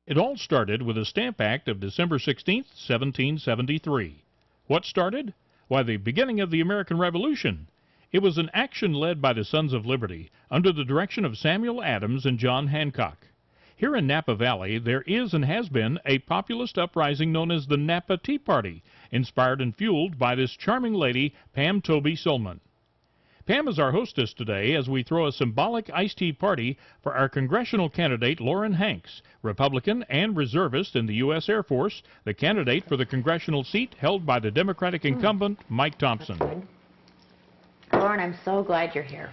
It all started with the Stamp Act of December 16, 1773. What started? Why, the beginning of the American Revolution. It was an action led by the Sons of Liberty under the direction of Samuel Adams and John Hancock. Here in Napa Valley, there is and has been a populist uprising known as the Napa Tea Party, inspired and fueled by this charming lady, Pam Toby Solman. Pam is our hostess today as we throw a symbolic iced tea party for our congressional candidate, Loren Hanks, Republican and reservist in the U.S. Air Force, the candidate for the congressional seat held by the Democratic incumbent, Mike Thompson. Loren, I'm so glad you're here.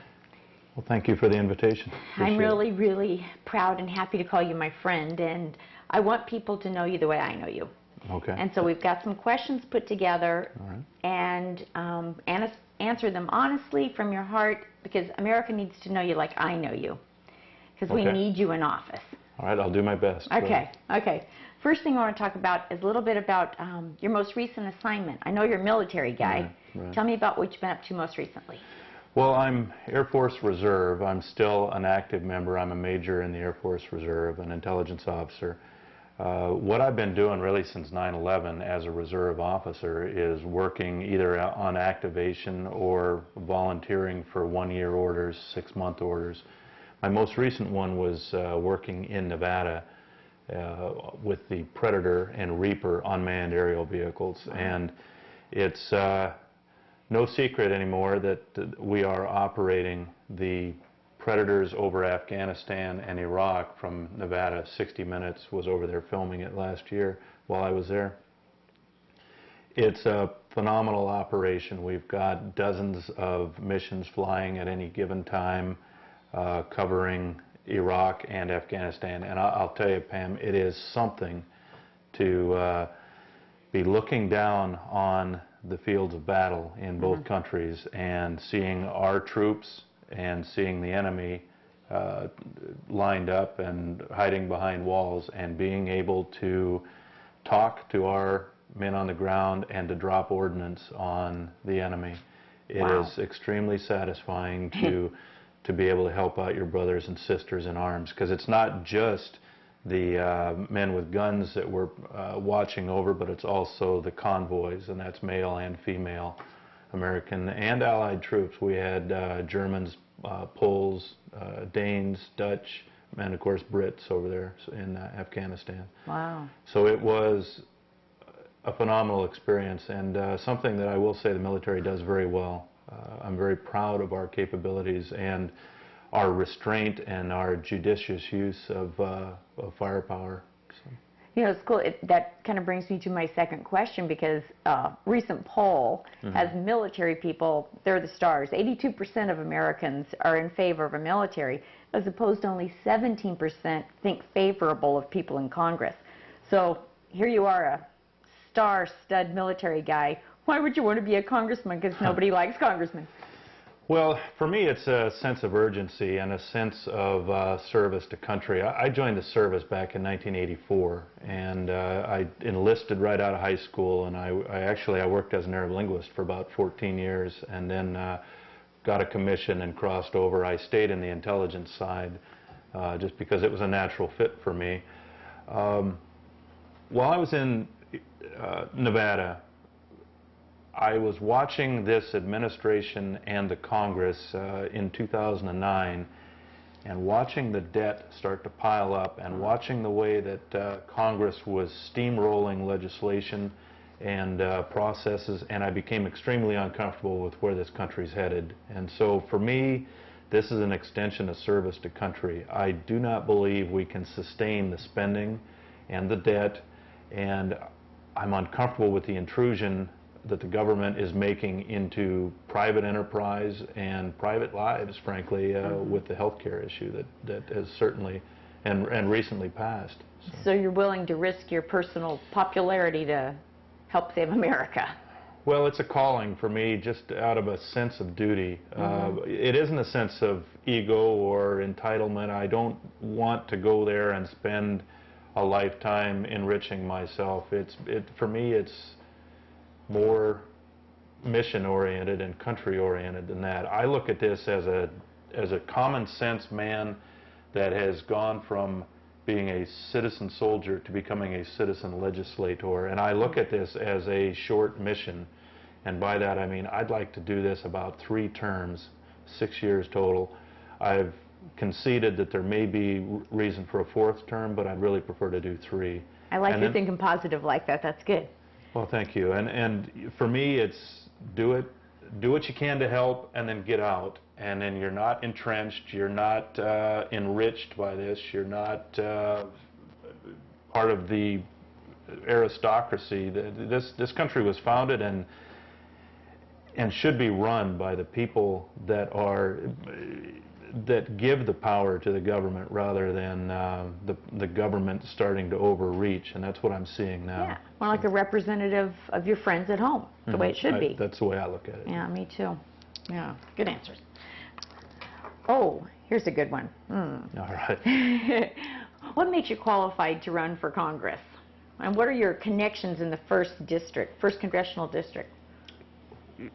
Well, thank you for the invitation. I'm really proud and happy to call you my friend, and I want people to know you the way I know you. Okay. And so we've got some questions put together, and answer them honestly from your heart, because America needs to know you like I know you, because we need you in office. All right, I'll do my best. Okay. First thing I want to talk about is a little bit about your most recent assignment. I know you're a military guy. Right. Tell me about what you've been up to most recently. Well, I'm Air Force Reserve. I'm still an active member. I'm a major in the Air Force Reserve, an intelligence officer. What I've been doing really since 9/11 as a reserve officer is working either on activation or volunteering for one-year orders, six-month orders. My most recent one was working in Nevada with the Predator and Reaper unmanned aerial vehicles. And it's no secret anymore that we are operating the Predators over Afghanistan and Iraq from Nevada. 60 Minutes was over there filming it last year while I was there. It's a phenomenal operation. We've got dozens of missions flying at any given time, covering Iraq and Afghanistan. And I'll tell you, Pam, it is something to be looking down on the fields of battle in both countries and seeing our troops and seeing the enemy lined up and hiding behind walls, and being able to talk to our men on the ground and to drop ordnance on the enemy. It is extremely satisfying to be able to help out your brothers and sisters in arms, because it's not just the men with guns that we're watching over, but it's also the convoys, and that's male and female, American and Allied troops. We had Germans, Poles, Danes, Dutch, and of course Brits over there in Afghanistan. Wow. So it was a phenomenal experience, and something that I will say the military does very well. I'm very proud of our capabilities and our restraint and our judicious use of firepower. So. You know, it's cool. That kind of brings me to my second question, because recent poll has military people, they're the stars. 82% of Americans are in favor of a military, as opposed to only 17% think favorable of people in Congress. So here you are, a star-stud military guy. Why would you want to be a congressman? Because nobody likes congressmen. Well, for me, it's a sense of urgency and a sense of service to country. I joined the service back in 1984, and I enlisted right out of high school, and I worked as an Arab linguist for about 14 years, and then got a commission and crossed over. I stayed in the intelligence side just because it was a natural fit for me. While I was in Nevada, I was watching this administration and the Congress in 2009, and watching the debt start to pile up, and watching the way that Congress was steamrolling legislation and processes, and I became extremely uncomfortable with where this country's headed. And so for me, this is an extension of service to country. I do not believe we can sustain the spending and the debt, and I'm uncomfortable with the intrusion that the government is making into private enterprise and private lives, frankly, with the health care issue that has certainly and recently passed. So you're willing to risk your personal popularity to help save America? Well, it's a calling for me, just out of a sense of duty. It isn't a sense of ego or entitlement. I don't want to go there and spend a lifetime enriching myself. For me, it's more mission-oriented and country-oriented than that. I look at this as a common sense man that has gone from being a citizen soldier to becoming a citizen legislator. And I look at this as a short mission. And by that I mean I'd like to do this about 3 terms, 6 years total. I've conceded that there may be reason for a 4th term, but I'd really prefer to do 3. I like you thinking positive like that. That's good. Well, thank you. And for me, it's do what you can to help, and then get out. And then you're not entrenched. You're not enriched by this. You're not part of the aristocracy. This country was founded and should be run by the people that give the power to the government, rather than the government starting to overreach, and that's what I'm seeing now. Yeah, more like a representative of your friends at home, the way it should be. That's the way I look at it. Yeah, me too. Yeah, good answers. Oh, here's a good one. All right. What makes you qualified to run for Congress? And what are your connections in the 1st Congressional District?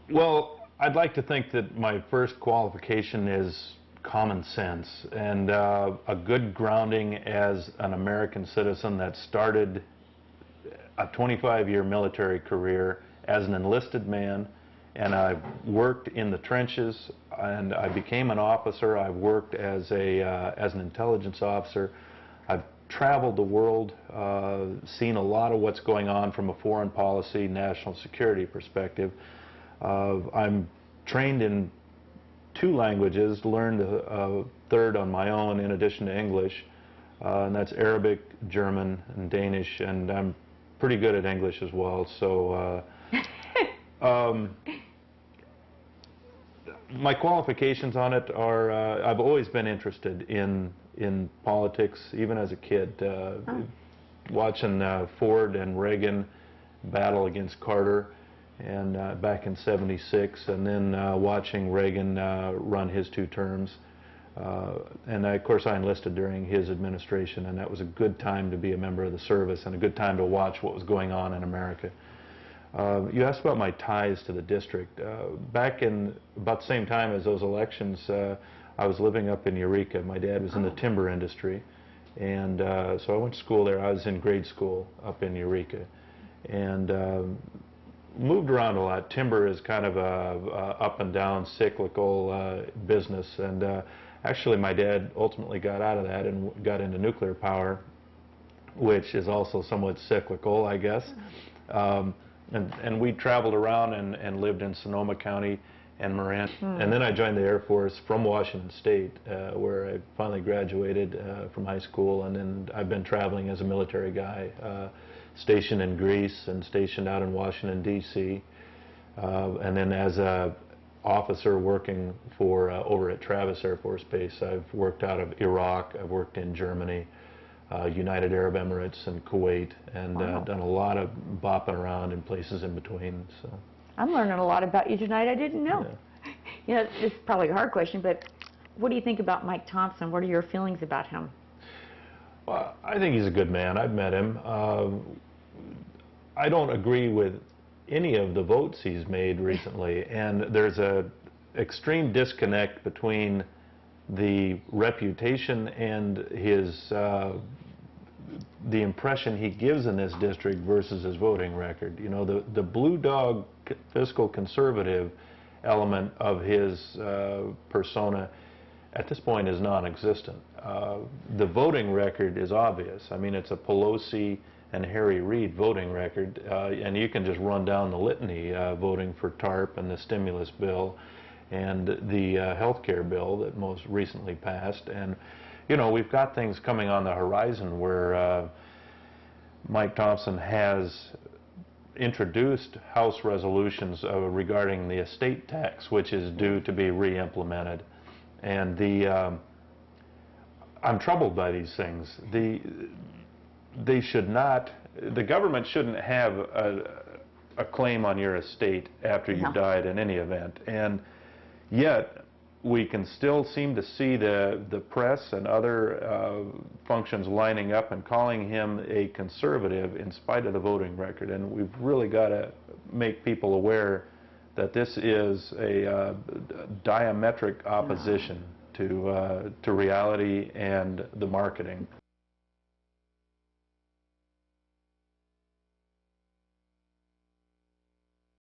Well, I'd like to think that my first qualification is common sense and a good grounding as an American citizen that started a 25-year military career as an enlisted man, and I've worked in the trenches, and I became an officer. I've worked as an intelligence officer. I've traveled the world, seen a lot of what's going on from a foreign policy, national security perspective. I'm trained in 2 languages, learned a 3rd on my own in addition to English, and that's Arabic, German, and Danish, and I'm pretty good at English as well. So my qualifications on it are I've always been interested in politics, even as a kid, watching Ford and Reagan battle against Carter, and back in '76, and then watching Reagan run his 2 terms. And of course I enlisted during his administration, and that was a good time to be a member of the service and a good time to watch what was going on in America. You asked about my ties to the district. Back in about the same time as those elections, I was living up in Eureka. My dad was in the timber industry, and so I went to school there. I was in grade school up in Eureka, and moved around a lot. Timber is kind of a up and down cyclical business, and actually my dad ultimately got out of that and got into nuclear power, which is also somewhat cyclical, I guess. And we traveled around and lived in Sonoma County and Marin. And then I joined the Air Force from Washington State, where I finally graduated from high school, and then I've been traveling as a military guy, stationed in Greece and stationed out in Washington, D.C., and then as a officer working for over at Travis Air Force Base. I've worked out of Iraq, I've worked in Germany, United Arab Emirates, and Kuwait, and done a lot of bopping around in places in between. So I'm learning a lot about you tonight I didn't know. Yeah. You know, it's probably a hard question, but what do you think about Mike Thompson? What are your feelings about him? Well, I think he's a good man. I've met him. I don't agree with any of the votes he's made recently, and there's a extreme disconnect between the reputation and his the impression he gives in this district versus his voting record. You know, the blue dog fiscal conservative element of his persona at this point is non-existent. The voting record is obvious. I mean, it's a Pelosi and Harry Reid voting record, and you can just run down the litany, voting for TARP and the stimulus bill and the health care bill that most recently passed. And you know, we've got things coming on the horizon where Mike Thompson has introduced House resolutions regarding the estate tax, which is due to be re-implemented. And I'm troubled by these things. They should not, the government shouldn't have a claim on your estate after you died in any event. And yet, we can still seem to see the press and other functions lining up and calling him a conservative in spite of the voting record. And we've really got to make people aware that this is a diametric opposition to reality and the marketing.